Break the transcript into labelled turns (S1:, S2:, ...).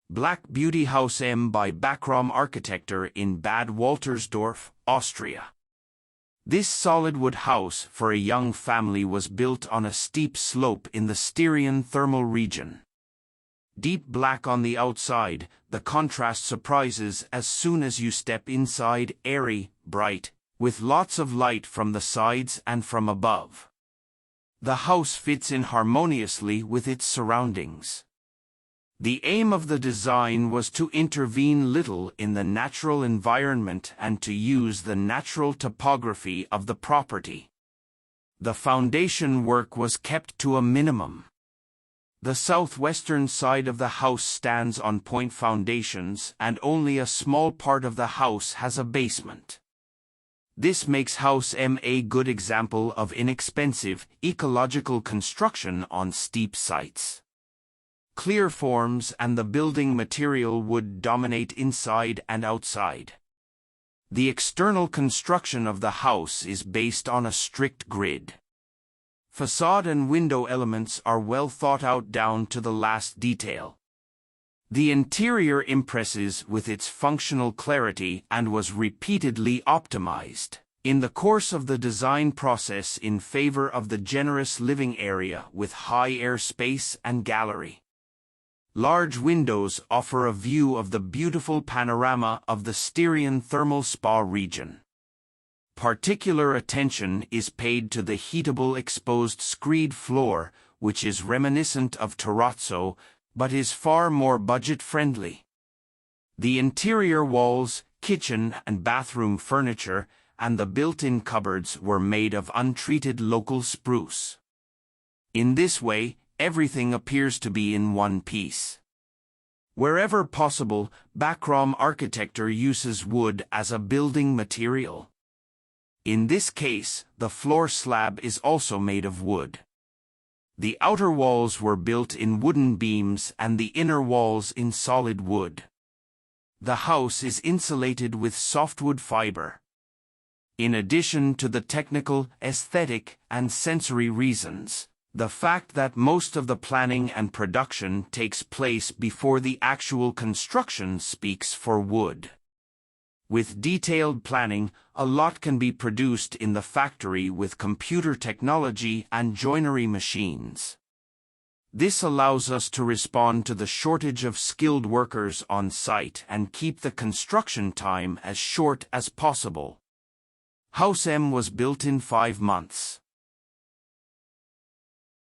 S1: Black Beauty Haus M by Backraum Architektur in Bad Waltersdorf, Austria. This solid wood house for a young family was built on a steep slope in the Styrian Thermal Region. Deep black on the outside, the contrast surprises as soon as you step inside, airy, bright, with lots of light from the sides and from above. The house fits in harmoniously with its surroundings. The aim of the design was to intervene little in the natural environment and to use the natural topography of the property. The foundation work was kept to a minimum. The southwestern side of the house stands on point foundations, and only a small part of the house has a basement. This makes Haus M a good example of inexpensive, ecological construction on steep sites. Clear forms and the building material would dominate inside and outside. The external construction of the house is based on a strict grid. Facade and window elements are well thought out down to the last detail. The interior impresses with its functional clarity and was repeatedly optimized in the course of the design process in favor of the generous living area with high air space and gallery. Large windows offer a view of the beautiful panorama of the Styrian Thermal Spa region. Particular attention is paid to the heatable exposed screed floor, which is reminiscent of terrazzo, but is far more budget-friendly. The interior walls, kitchen and bathroom furniture, and the built-in cupboards were made of untreated local spruce. In this way, everything appears to be in one piece. Wherever possible, Backraum Architektur uses wood as a building material. In this case, the floor slab is also made of wood. The outer walls were built in wooden beams and the inner walls in solid wood. The house is insulated with softwood fiber. In addition to the technical, aesthetic, and sensory reasons, the fact that most of the planning and production takes place before the actual construction speaks for wood. With detailed planning, a lot can be produced in the factory with computer technology and joinery machines. This allows us to respond to the shortage of skilled workers on site and keep the construction time as short as possible. Haus M was built in 5 months.